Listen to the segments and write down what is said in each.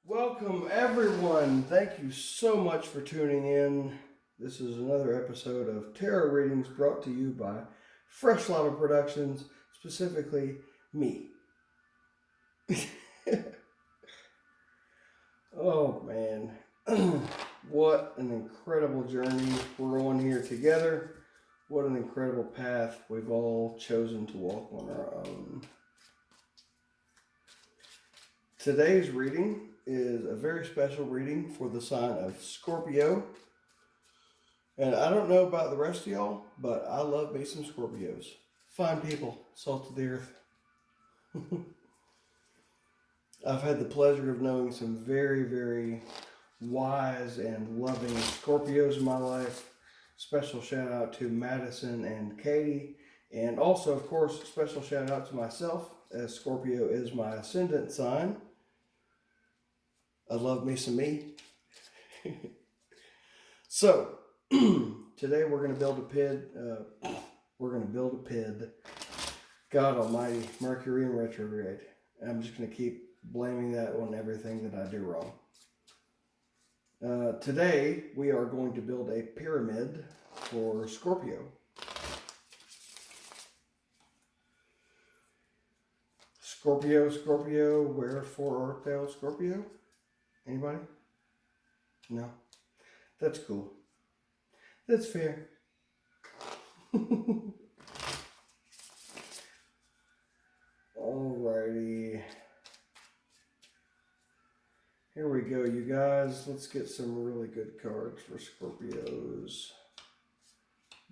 Welcome, everyone. Thank you so much for tuning in. This is another episode of Tarot Readings brought to you by Fresh Lava Productions, specifically me. Oh, man. What an incredible journey we're on here together. What an incredible path we've all chosen to walk on our own. Today's reading is a very special reading for the sign of Scorpio. And I don't know about the rest of y'all, but I love me some Scorpios. Fine people, salt of the earth. I've had the pleasure of knowing some very, very wise and loving Scorpios in my life. Special shout out to Madison and Katie. And also, of course, special shout out to myself, as Scorpio is my ascendant sign. I love me some me. So, today we're going to build a PID. God almighty, Mercury in retrograde. I'm just going to keep blaming that on everything that I do wrong. Today we are going to build a pyramid for Scorpio. Scorpio, wherefore art thou, Scorpio? Anybody? No? That's cool. That's fair. Alrighty. Here we go, you guys. Let's get some really good cards for Scorpios.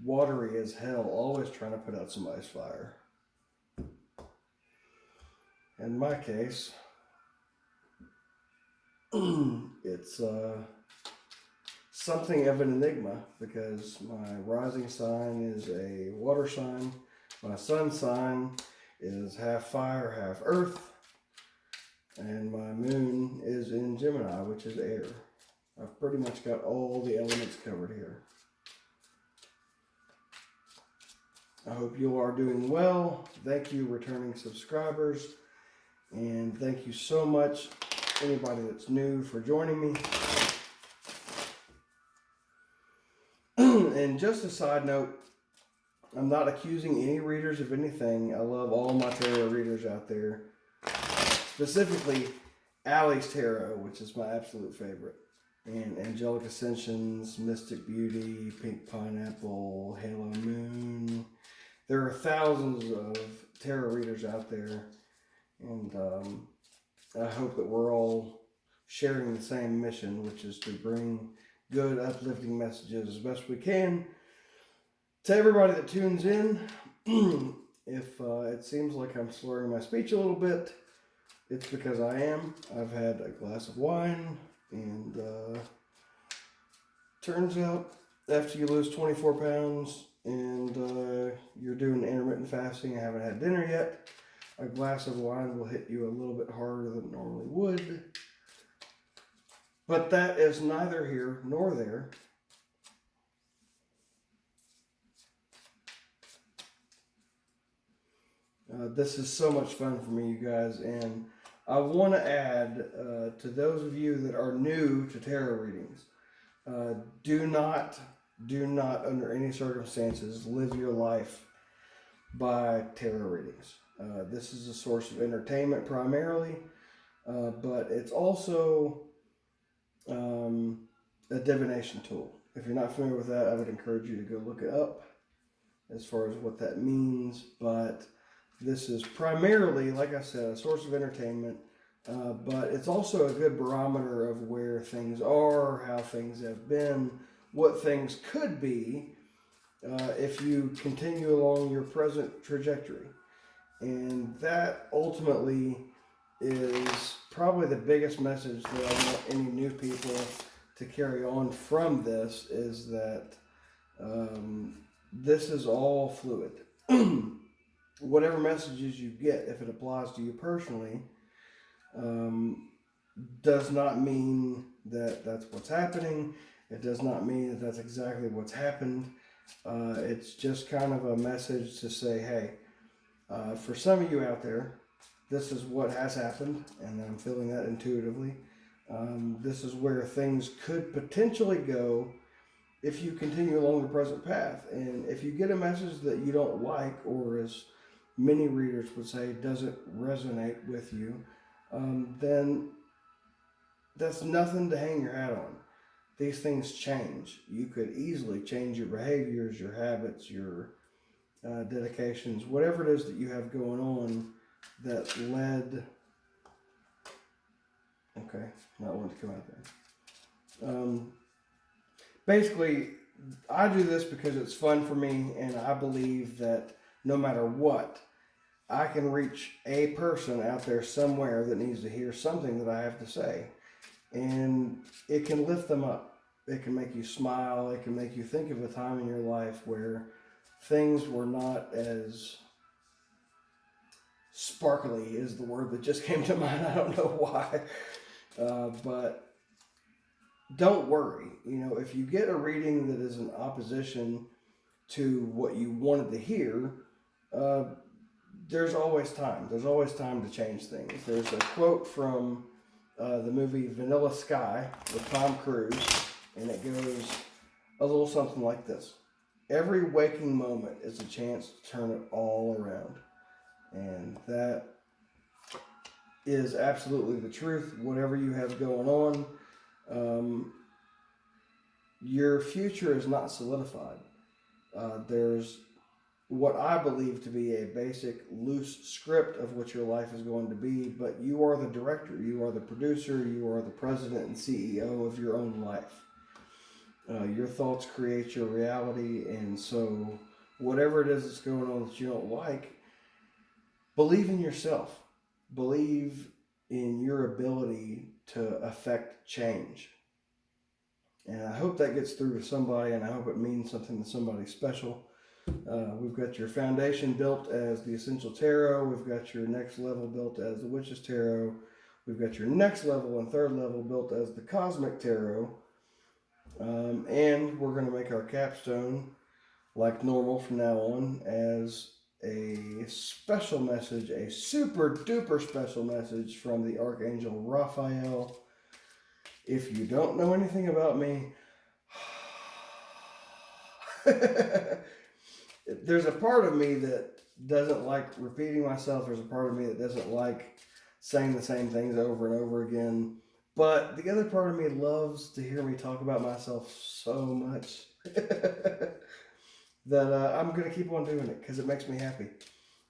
Watery as hell. Always trying to put out some ice fire. In my case, it's something of an enigma because my rising sign is a water sign. My sun sign is half fire, half earth. And my moon is in Gemini, which is air. I've pretty much got all the elements covered here. I hope you are doing well. Thank you, returning subscribers. And thank you so much, anybody that's new, for joining me. And just a side note, I'm not accusing any readers of anything. I love all my tarot readers out there. Specifically, Allie's Tarot, which is my absolute favorite. And Angelic Ascensions, Mystic Beauty, Pink Pineapple, Halo Moon. There are thousands of tarot readers out there. And I hope that we're all sharing the same mission, which is to bring good, uplifting messages as best we can to everybody that tunes in. If it seems like I'm slurring my speech a little bit, it's because I am. I've had a glass of wine, and turns out after you lose 24 pounds and you're doing intermittent fasting and haven't had dinner yet, a glass of wine will hit you a little bit harder than it normally would. But that is neither here nor there. This is so much fun for me, you guys, and I want to add to those of you that are new to tarot readings, do not under any circumstances live your life by tarot readings. This is a source of entertainment primarily, but it's also a divination tool. If you're not familiar with that, I would encourage you to go look it up as far as what that means. But this is primarily, like I said, a source of entertainment, but it's also a good barometer of where things are, how things have been, what things could be if you continue along your present trajectory. And that ultimately is probably the biggest message that I want any new people to carry on from this, is that this is all fluid. Whatever messages you get, if it applies to you personally, does not mean that that's what's happening. It does not mean that that's exactly what's happened. It's just kind of a message to say, hey, for some of you out there, this is what has happened, and I'm feeling that intuitively. This is where things could potentially go if you continue along the present path. And if you get a message that you don't like, or as many readers would say, doesn't resonate with you, then that's nothing to hang your hat on. These things change. You could easily change your behaviors, your habits, your dedications, whatever it is that you have going on that led. Okay, not one to come out there. Basically, I do this because it's fun for me, and I believe that no matter what, I can reach a person out there somewhere that needs to hear something that I have to say. And it can lift them up. It can make you smile. It can make you think of a time in your life where things were not as sparkly is the word that just came to mind. I don't know why. But don't worry. If you get a reading that is in opposition to what you wanted to hear, there's always time. There's always time to change things. There's a quote from the movie Vanilla Sky with Tom Cruise, and it goes a little something like this. Every waking moment is a chance to turn it all around. And that is absolutely the truth. Whatever you have going on, your future is not solidified. There's what I believe to be a basic loose script of what your life is going to be, but you are the director, you are the producer, you are the president and CEO of your own life. Your thoughts create your reality, and so whatever it is that's going on that you don't like, believe in yourself. Believe in your ability to affect change. And I hope that gets through to somebody, and I hope it means something to somebody special. We've got your foundation built as the Essential Tarot. We've got your next level built as the Witch's Tarot. We've got your next level and third level built as the Cosmic Tarot. And we're going to make our capstone, like normal from now on, as a special message, a super duper special message from the Archangel Raphael. If you don't know anything about me, there's a part of me that doesn't like repeating myself. There's a part of me that doesn't like saying the same things over and over again. But the other part of me loves to hear me talk about myself so much that I'm going to keep on doing it because it makes me happy.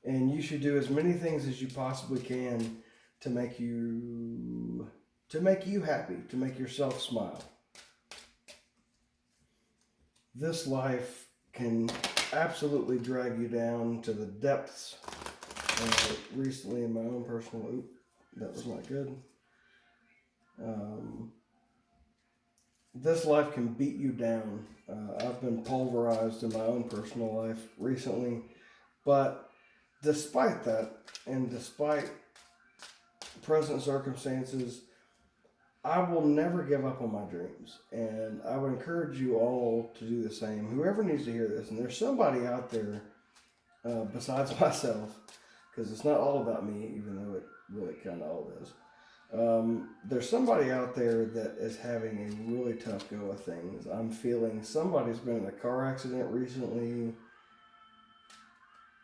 And you should do as many things as you possibly can to make you happy, to make yourself smile. This life can absolutely drag you down to the depths. Recently in my own personal, that was not good. This life can beat you down. I've been pulverized in my own personal life recently, but despite that, and despite present circumstances, I will never give up on my dreams, and I would encourage you all to do the same. Whoever needs to hear this, and there's somebody out there besides myself, because it's not all about me, even though it really kind of all is. There's somebody out there that is having a really tough go of things. I'm feeling somebody's been in a car accident recently.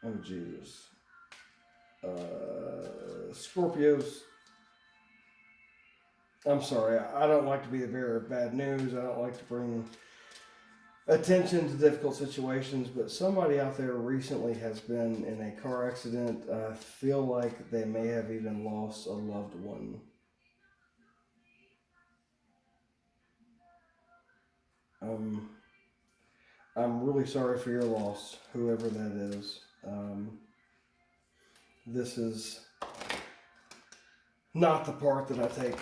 Oh, Jesus. Scorpios. I'm sorry, I don't like to be the bearer of bad news. I don't like to bring attention to difficult situations, but somebody out there recently has been in a car accident. I feel like they may have even lost a loved one. I'm really sorry for your loss, whoever that is. This is not the part that I take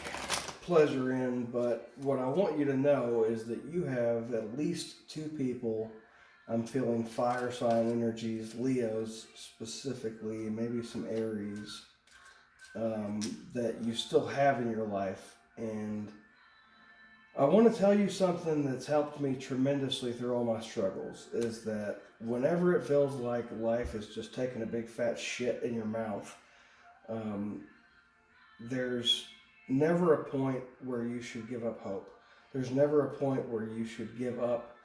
pleasure in, but what I want you to know is that you have at least two people. I'm feeling fire sign energies, Leos specifically, maybe some Aries, that you still have in your life. And I want to tell you something that's helped me tremendously through all my struggles, is that whenever it feels like life is just taking a big fat shit in your mouth, there's never a point where you should give up hope. There's never a point where you should give up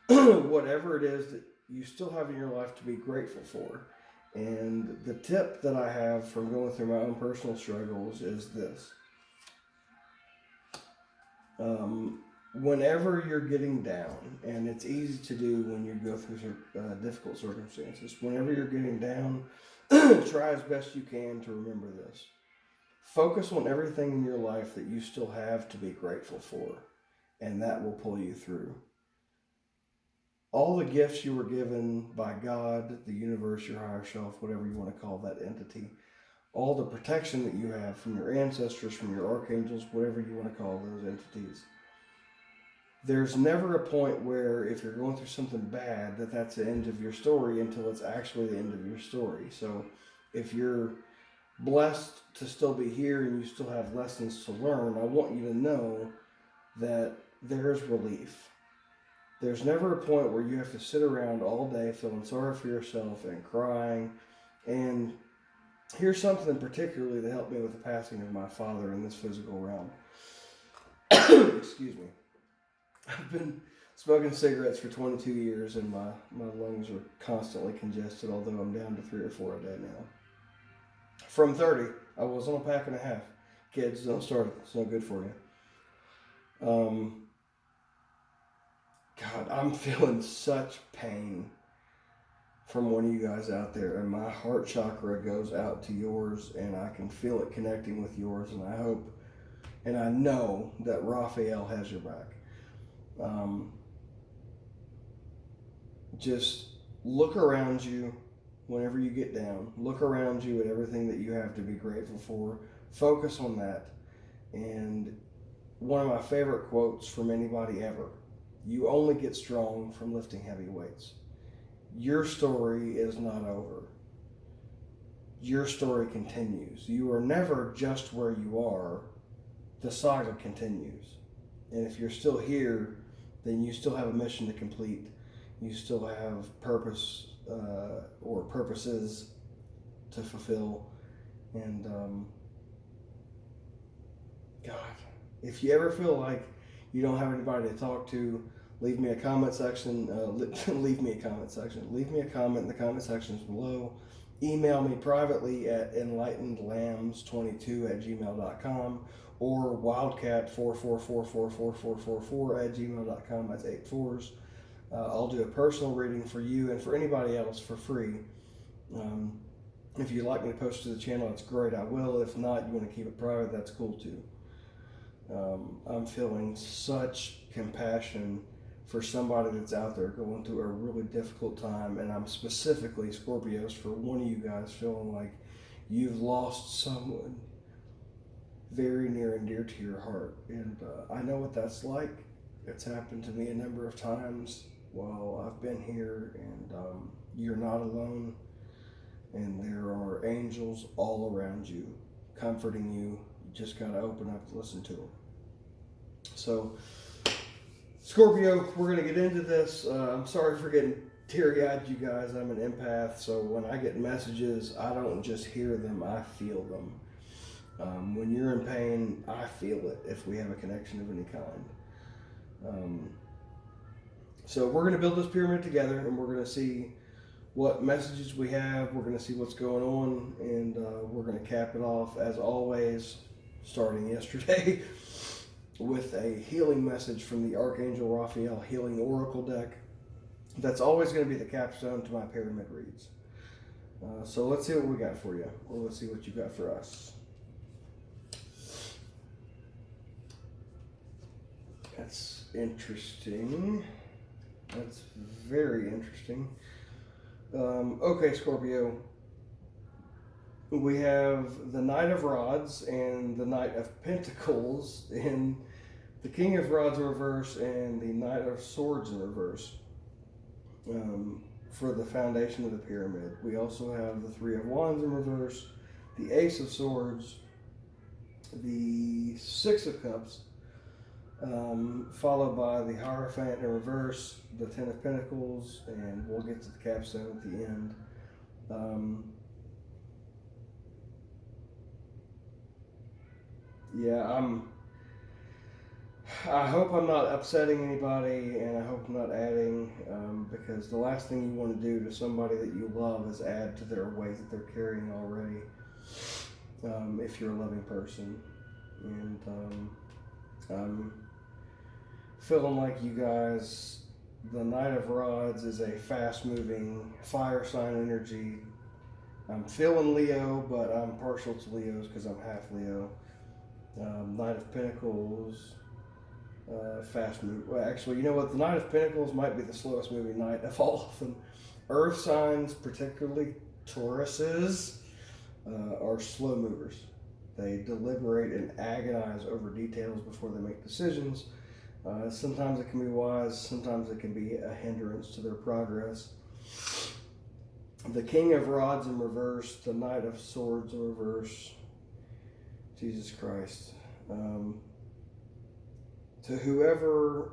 whatever it is that you still have in your life to be grateful for. And the tip that I have from going through my own personal struggles is this. Whenever you're getting down, and it's easy to do when you go through difficult circumstances, whenever you're getting down, try as best you can to remember this. Focus on everything in your life that you still have to be grateful for, and that will pull you through. All the gifts you were given by God, the universe, your higher self, whatever you want to call that entity, all the protection that you have from your ancestors, from your archangels, whatever you want to call those entities. There's never a point where if you're going through something bad, that's the end of your story until it's actually the end of your story. So if you're blessed to still be here and you still have lessons to learn, I want you to know that there's relief. There's never a point where you have to sit around all day feeling sorry for yourself and crying. And here's something particularly that helped me with the passing of my father in this physical realm. Excuse me. I've been smoking cigarettes for 22 years and my lungs are constantly congested, although I'm down to 3 or 4 a day now. From 30, I was on a pack and a half. Kids, don't start it. It's no good for you. God, I'm feeling such pain from one of you guys out there, and my heart chakra goes out to yours, and I can feel it connecting with yours, and I hope, and I know that Raphael has your back. Just look around you whenever you get down. Look around you at everything that you have to be grateful for. Focus on that. And one of my favorite quotes from anybody ever: you only get strong from lifting heavy weights. Your story is not over. Your story continues. You are never just where you are. The saga continues. And if you're still here, then you still have a mission to complete. You still have purpose or purposes to fulfill. And God, if you ever feel like you don't have anybody to talk to, leave me a comment section. Leave me a comment in the comment sections below. Email me privately at enlightenedlambs22@gmail.com or wildcat4444444@gmail.com. That's 8 4s. I'll do a personal reading for you and for anybody else for free. If you'd like me to post to the channel, that's great. I will. If not, you want to keep it private, that's cool too. I'm feeling such compassion for somebody that's out there going through a really difficult time, and I'm specifically, Scorpios, for one of you guys feeling like you've lost someone very near and dear to your heart. And I know what that's like. It's happened to me a number of times while I've been here, and you're not alone, and there are angels all around you comforting you. You just got to open up to listen to them. So, Scorpio, we're going to get into this. I'm sorry for getting teary-eyed, you guys. I'm an empath, so when I get messages, I don't just hear them, I feel them. When you're in pain, I feel it if we have a connection of any kind. So we're going to build this pyramid together, and we're going to see what messages we have. We're going to see what's going on, and we're going to cap it off, as always, starting yesterday, with a healing message from the Archangel Raphael Healing Oracle deck. That's always going to be the capstone to my pyramid reads. So let's see what we got for you, or let's see what you got for us. That's interesting. That's very interesting. Okay, Scorpio. We have the Knight of Rods and the Knight of Pentacles, and the King of Rods in reverse and the Knight of Swords in reverse for the foundation of the pyramid. We also have the Three of Wands in reverse, the Ace of Swords, the Six of Cups, followed by the Hierophant in reverse, the Ten of Pentacles, and we'll get to the capstone at the end. yeah, I hope I'm not upsetting anybody, and I hope I'm not adding, because the last thing you want to do to somebody that you love is add to their weight that they're carrying already, if you're a loving person. And I'm feeling like you guys, the Knight of Rods is a fast-moving fire sign energy. I'm feeling Leo, but I'm partial to Leos because I'm half Leo. Knight of Pentacles, fast move. Well, actually, you know what? The Knight of Pentacles might be the slowest moving knight of all of them. Earth signs, particularly Tauruses, are slow movers. They deliberate and agonize over details before they make decisions. Sometimes it can be wise, sometimes it can be a hindrance to their progress. The King of Rods in reverse, the Knight of Swords in reverse. Jesus Christ. To whoever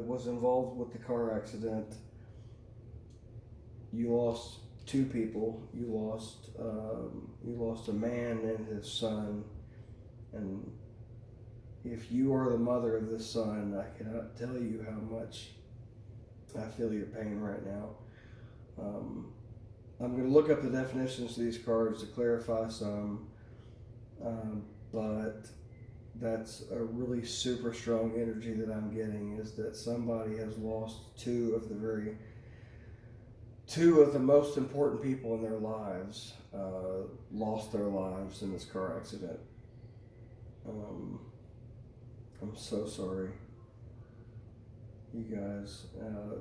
was involved with the car accident, you lost two people. You lost a man and his son, and if you are the mother of this son, I cannot tell you how much I feel your pain right now. I'm going to look up the definitions of these cards to clarify some, but that's a really super strong energy that I'm getting, is that somebody has lost two of the most important people in their lives, lost their lives in this car accident. I'm so sorry, you guys.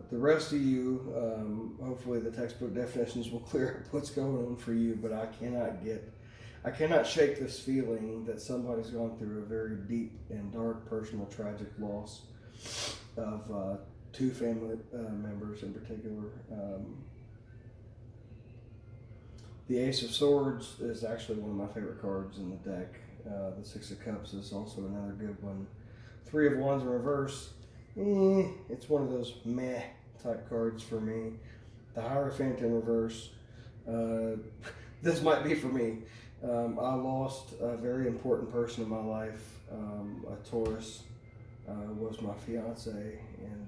The rest of you, hopefully the textbook definitions will clear up what's going on for you, but I cannot shake this feeling that somebody's gone through a very deep and dark, personal, tragic loss of two family members in particular. The Ace of Swords is actually one of my favorite cards in the deck. The Six of Cups is also another good one. Three of Wands in reverse. It's one of those meh type cards for me. The Hierophant in reverse. This might be for me. I lost a very important person in my life. A Taurus was my fiance, and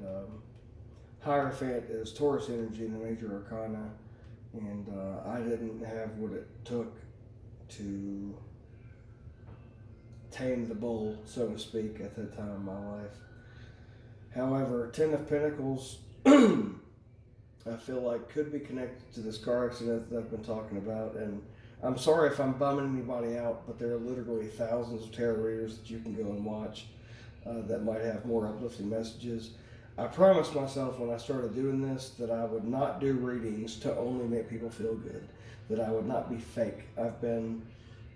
Hierophant is Taurus energy in the major arcana, and I didn't have what it took to tame the bull, so to speak, at that time in my life. However, Ten of Pentacles, I feel like could be connected to this car accident that I've been talking about, and I'm sorry if I'm bumming anybody out, but there are literally thousands of tarot readers that you can go and watch that might have more uplifting messages. I promised myself when I started doing this that I would not do readings to only make people feel good, that I would not be fake. I've been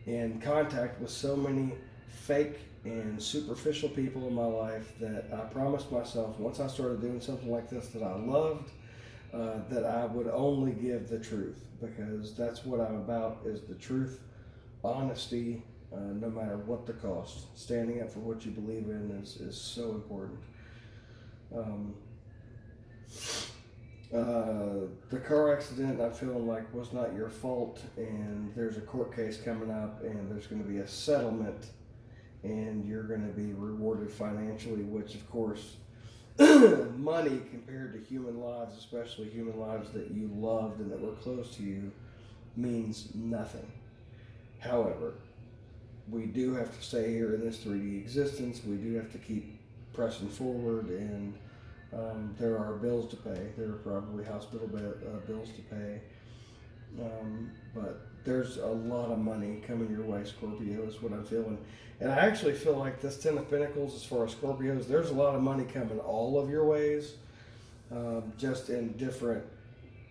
in contact with so many fake and superficial people in my life that I promised myself once I started doing something like this that I loved, that I would only give the truth, because that's what I'm about, is the truth, honesty, no matter what the cost. Standing up for what you believe in is so important. The car accident, I'm feeling like, was not your fault, and there's a court case coming up, and there's going to be a settlement, and you're going to be rewarded financially, which of course, money compared to human lives, especially human lives that you loved and that were close to you, means nothing. However, we do have to stay here in this 3D existence. We do have to keep pressing forward, and there are bills to pay. There are probably hospital bills to pay. But there's a lot of money coming your way, Scorpio, is what I'm feeling. And I actually feel like this Ten of Pentacles, as far as Scorpios, there's a lot of money coming all of your ways, just in different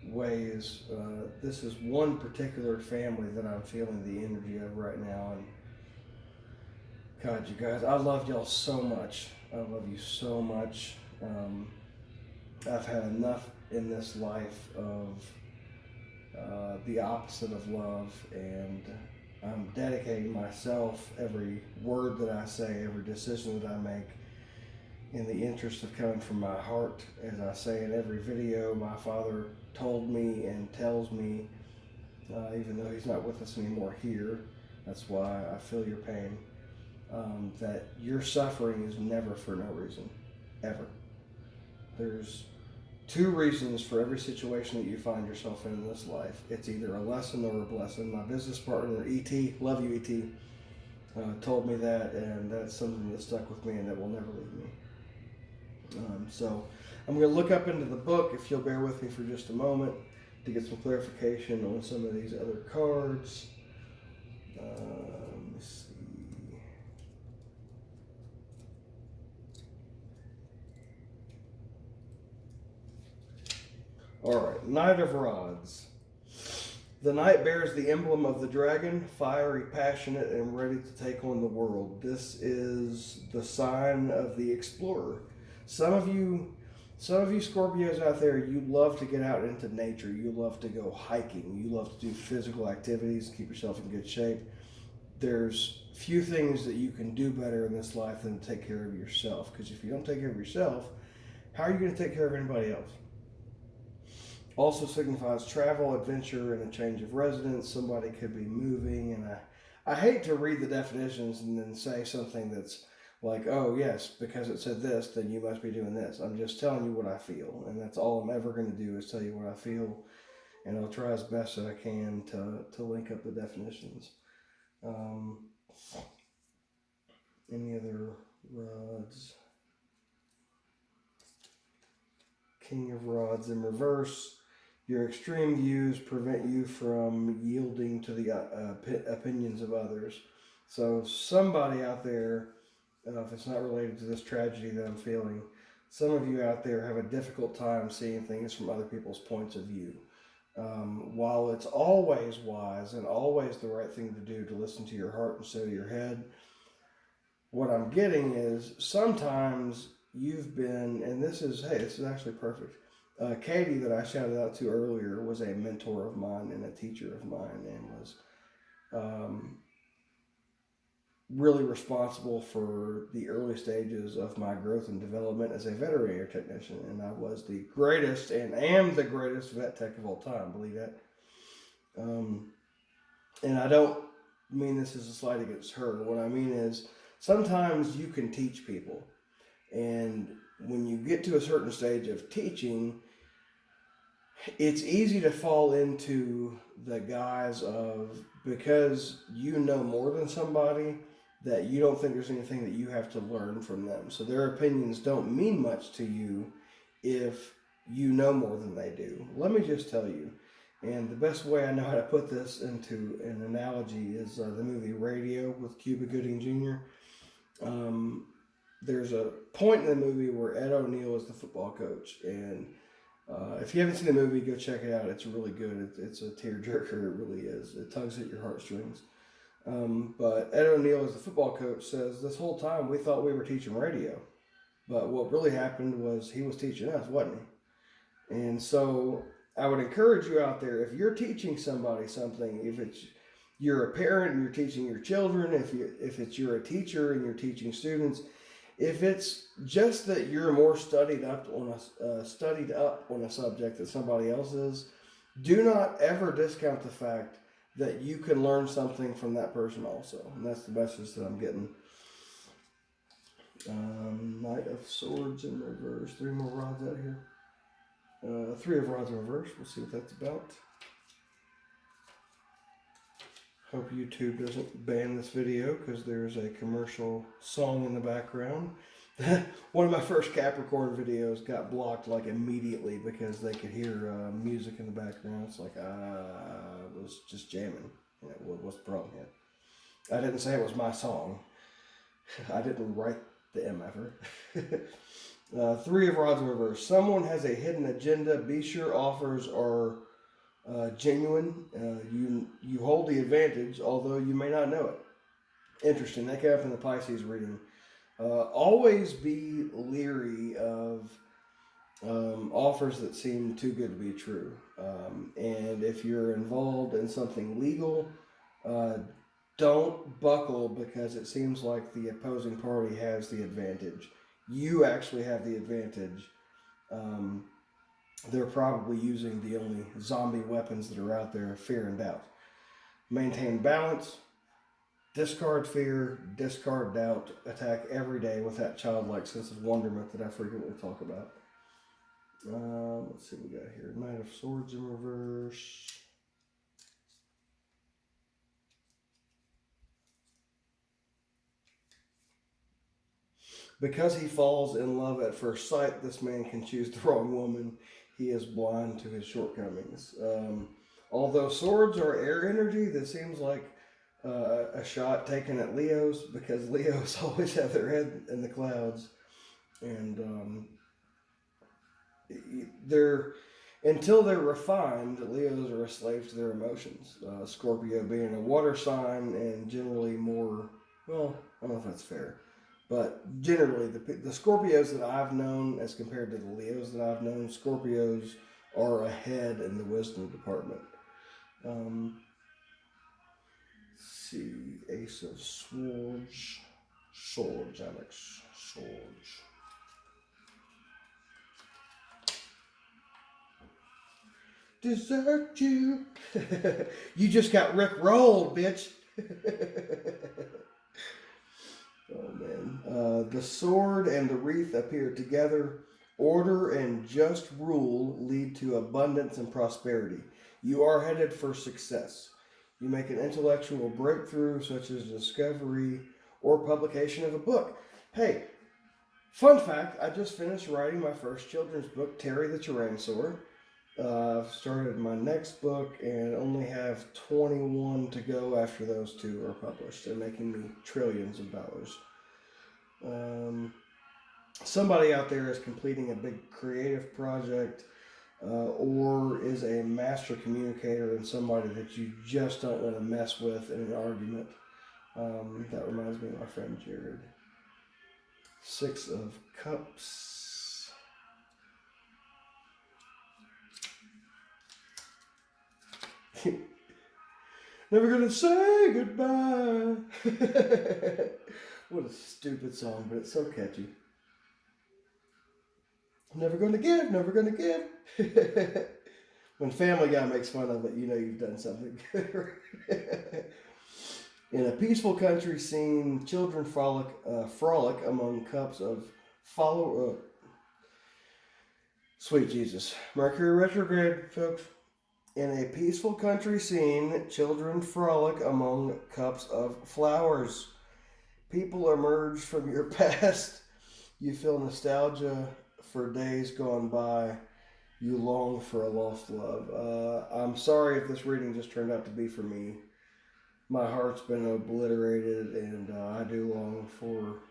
ways. This is one particular family that I'm feeling the energy of right now. And God, you guys, I love y'all so much. I love you so much. I've had enough in this life of the opposite of love, and I'm dedicating myself, every word that I say, every decision that I make, in the interest of coming from my heart. As I say in every video, my father told me and tells me, even though he's not with us anymore here, that's why I feel your pain. that your suffering is never for no reason, ever. There's two reasons for every situation that you find yourself in this life. It's either a lesson or a blessing. My business partner, E.T., love you, E.T., told me that, and that's something that stuck with me and that will never leave me. So I'm going to look up into the book, if you'll bear with me for just a moment, to get some clarification on some of these other cards. Let's see. All right, Knight of Rods. The knight bears the emblem of the dragon, fiery, passionate, and ready to take on the world. This is the sign of the explorer. Some of you Scorpios out there, you love to get out into nature. You love to go hiking. You love to do physical activities, keep yourself in good shape. There's few things that you can do better in this life than to take care of yourself. Because if you don't take care of yourself, how are you going to take care of anybody else? Also signifies travel, adventure, and a change of residence. Somebody could be moving, and I hate to read the definitions and then say something that's like, oh yes, because it said this, then you must be doing this. I'm just telling you what I feel, and that's all I'm ever going to do is tell you what I feel, and I'll try as best that I can to link up the definitions. Any other rods? King of Rods in reverse. Your extreme views prevent you from yielding to the opinions of others. So somebody out there, if it's not related to this tragedy that I'm feeling, some of you out there have a difficult time seeing things from other people's points of view. While it's always wise and always the right thing to do to listen to your heart instead of your head, what I'm getting is sometimes you've been, and this is actually perfect. Katie, that I shouted out to earlier, was a mentor of mine and a teacher of mine, and was really responsible for the early stages of my growth and development as a veterinary technician. And I was the greatest and am the greatest vet tech of all time, believe that. And I don't mean this as a slight against her. What I mean is sometimes you can teach people. And when you get to a certain stage of teaching, it's easy to fall into the guise of, because you know more than somebody, that you don't think there's anything that you have to learn from them. So their opinions don't mean much to you if you know more than they do. Let me just tell you, and the best way I know how to put this into an analogy is the movie Radio with Cuba Gooding Jr. There's a point in the movie where Ed O'Neill is the football coach, and if you haven't seen the movie, go check it out. It's really good. It's a tearjerker. It really is. It tugs at your heartstrings. But Ed O'Neill, as the football coach, says, this whole time we thought we were teaching radio. But what really happened was he was teaching us, wasn't he? And so I would encourage you out there, if you're teaching somebody something, if it's you're a parent and you're teaching your children, if it's you're a teacher and you're teaching students, if it's just that you're more studied up on a subject that somebody else is, do not ever discount the fact that you can learn something from that person also. And that's the message that I'm getting. Knight of Swords in reverse. 3 more rods out here. 3 of Rods in reverse. We'll see what that's about. Hope YouTube doesn't ban this video because there's a commercial song in the background. One of my first Capricorn videos got blocked like immediately because they could hear music in the background. It's like, I was just jamming. You know, what's the problem here? I didn't say it was my song. I didn't write the MFer. 3 of Rods in reverse. Someone has a hidden agenda. Be sure offers are genuine. You hold the advantage, although you may not know it. Interesting. That came up in the Pisces reading. Always be leery of offers that seem too good to be true. And if you're involved in something legal, don't buckle because it seems like the opposing party has the advantage. You actually have the advantage. They're probably using the only zombie weapons that are out there, fear and doubt. Maintain balance. Discard fear, discard doubt, attack every day with that childlike sense of wonderment that I frequently talk about. Let's see what we got here. Knight of Swords in reverse. Because he falls in love at first sight, this man can choose the wrong woman. He is blind to his shortcomings. Although swords are air energy, this seems like a shot taken at Leos, because Leos always have their head in the clouds, and they're until they're refined. Leos are a slave to their emotions. Scorpio being a water sign and generally more, well, I don't know if that's fair, but generally the Scorpios that I've known as compared to the Leos that I've known, Scorpios are ahead in the wisdom department. Let's see, Ace of Swords. Swords, Alex. Swords. Desert you. You just got Rick rolled, bitch. Oh, man. The sword and the wreath appear together. Order and just rule lead to abundance and prosperity. You are headed for success. You make an intellectual breakthrough, such as discovery or publication of a book. Hey, fun fact, I just finished writing my first children's book, Terry the Tyrannosaur. I've started my next book and only have 21 to go after those two are published. They're making me trillions of dollars. Somebody out there is completing a big creative project or is a master communicator and somebody that you just don't want to mess with in an argument. That reminds me of my friend Jared. Six of Cups. Never gonna say goodbye. What a stupid song, but it's so catchy. Never gonna give, never gonna give. When Family Guy makes fun of it, you know you've done something good. In a peaceful country scene, children frolic among cups of follow. Sweet Jesus, Mercury retrograde, folks. In a peaceful country scene, children frolic among cups of flowers. People emerge from your past. You feel nostalgia for days gone by. You long for a lost love. I'm sorry if this reading just turned out to be for me. My heart's been obliterated, and I do long for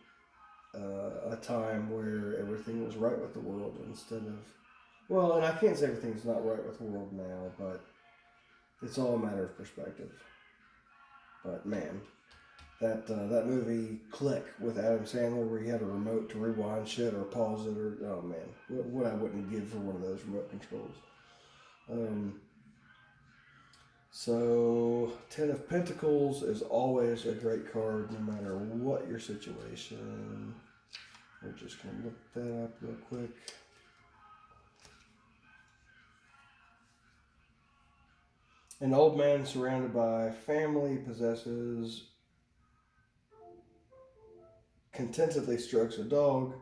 a time where everything was right with the world instead of... Well, and I can't say everything's not right with the world now, but it's all a matter of perspective. But man, that movie Click with Adam Sandler, where he had a remote to rewind shit or pause it, or oh man, what I wouldn't give for one of those remote controls. So Ten of Pentacles is always a great card, no matter what your situation. We're just gonna look that up real quick. An old man surrounded by family possesses, contentedly strokes a dog.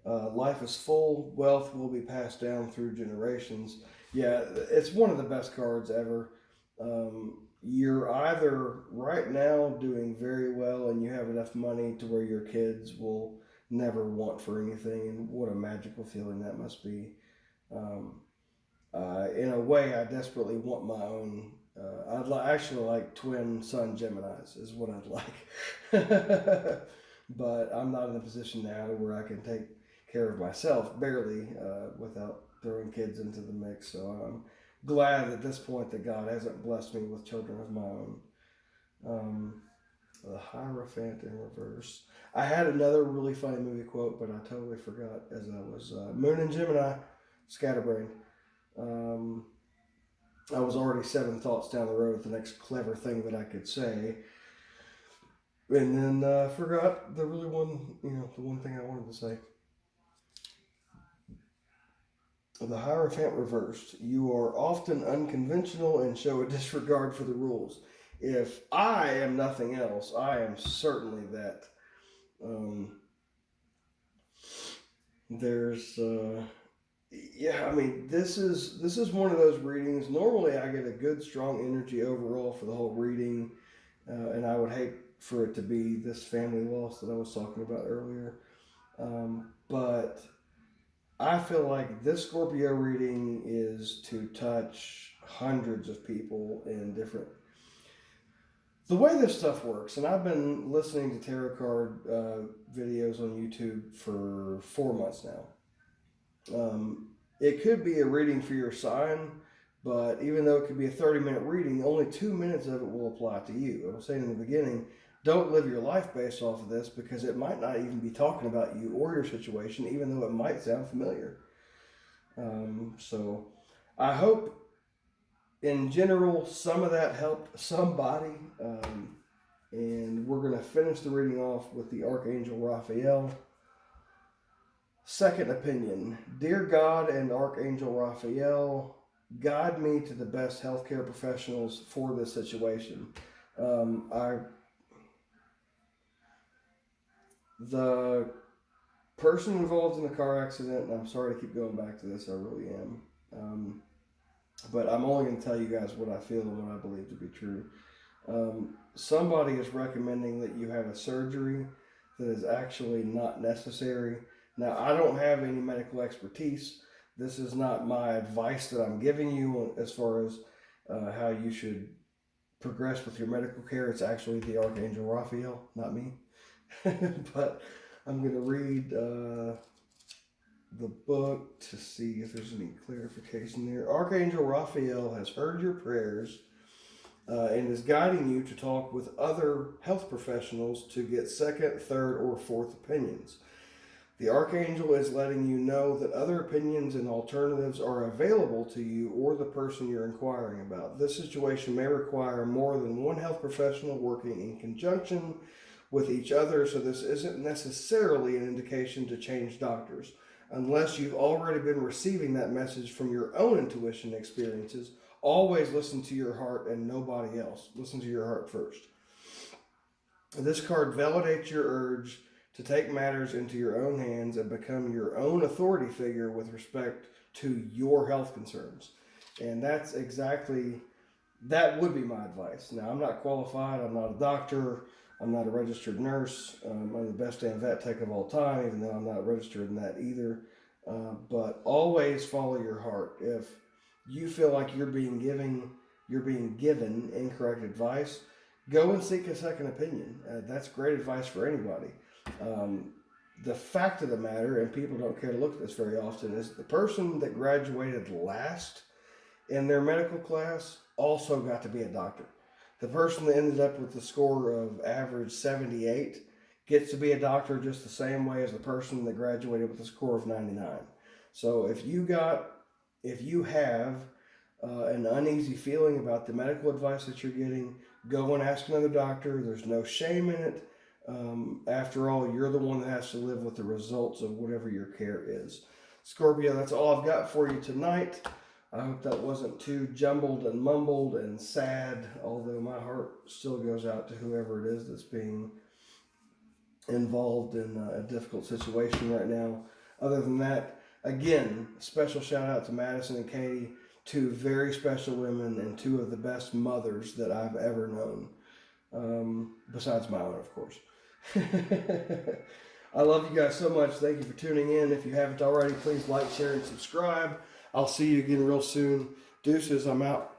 Life is full. Wealth will be passed down through generations. Yeah, it's one of the best cards ever. You're either right now doing very well and you have enough money to where your kids will never want for anything, and what a magical feeling that must be. In a way, I desperately want my own. I'd actually like twin sun Geminis is what I'd like. But I'm not in a position now where I can take care of myself, barely, without throwing kids into the mix. So I'm glad at this point that God hasn't blessed me with children of my own. The Hierophant in reverse. I had another really funny movie quote, but I totally forgot as I was Moon and Gemini, scatterbrained. I was already 7 thoughts down the road with the next clever thing that I could say, and then forgot the really one, the one thing I wanted to say. The Hierophant reversed. You are often unconventional and show a disregard for the rules. if I am nothing else, I am certainly that. There's yeah, I mean, this is one of those readings. Normally, I get a good, strong energy overall for the whole reading, and I would hate for it to be this family loss that I was talking about earlier. But I feel like this Scorpio reading is to touch hundreds of people in different. The way this stuff works, and I've been listening to tarot card videos on YouTube for 4 months now. It could be a reading for your sign, but even though it could be a 30-minute reading, only 2 minutes of it will apply to you. I was saying in the beginning, don't live your life based off of this because it might not even be talking about you or your situation, even though it might sound familiar. So I hope in general some of that helped somebody. And we're going to finish the reading off with the Archangel Raphael. Second opinion. Dear God and Archangel Raphael, guide me to the best healthcare professionals for this situation. The person involved in the car accident, and I'm sorry to keep going back to this, I really am. But I'm only going to tell you guys what I feel and what I believe to be true. Somebody is recommending that you have a surgery that is actually not necessary. Now, I don't have any medical expertise. This is not my advice that I'm giving you as far as how you should progress with your medical care. It's actually the Archangel Raphael, not me. But I'm going to read the book to see if there's any clarification there. Archangel Raphael has heard your prayers and is guiding you to talk with other health professionals to get second, third, or fourth opinions. The Archangel is letting you know that other opinions and alternatives are available to you or the person you're inquiring about. This situation may require more than one health professional working in conjunction with each other, so this isn't necessarily an indication to change doctors. Unless you've already been receiving that message from your own intuition experiences, always listen to your heart and nobody else. Listen to your heart first. This card validates your urge to take matters into your own hands and become your own authority figure with respect to your health concerns. And that would be my advice. Now, I'm not qualified. I'm not a doctor. I'm not a registered nurse. I'm the best damn vet tech of all time, even though I'm not registered in that either. But always follow your heart. If you feel like you're being given incorrect advice, go and seek a second opinion. That's great advice for anybody. The fact of the matter, and people don't care to look at this very often, is the person that graduated last in their medical class also got to be a doctor. The person that ended up with the score of average 78 gets to be a doctor just the same way as the person that graduated with a score of 99. So if you have an uneasy feeling about the medical advice that you're getting, go and ask another doctor. There's no shame in it. After all, you're the one that has to live with the results of whatever your care is. Scorpio, that's all I've got for you tonight. I hope that wasn't too jumbled and mumbled and sad, although my heart still goes out to whoever it is that's being involved in a difficult situation right now. Other than that, again, special shout out to Madison and Katie, two very special women and two of the best mothers that I've ever known, besides my own, of course. I love you guys so much. Thank you for tuning in. If you haven't already, please like, share, and subscribe. I'll see you again real soon. Deuces, I'm out.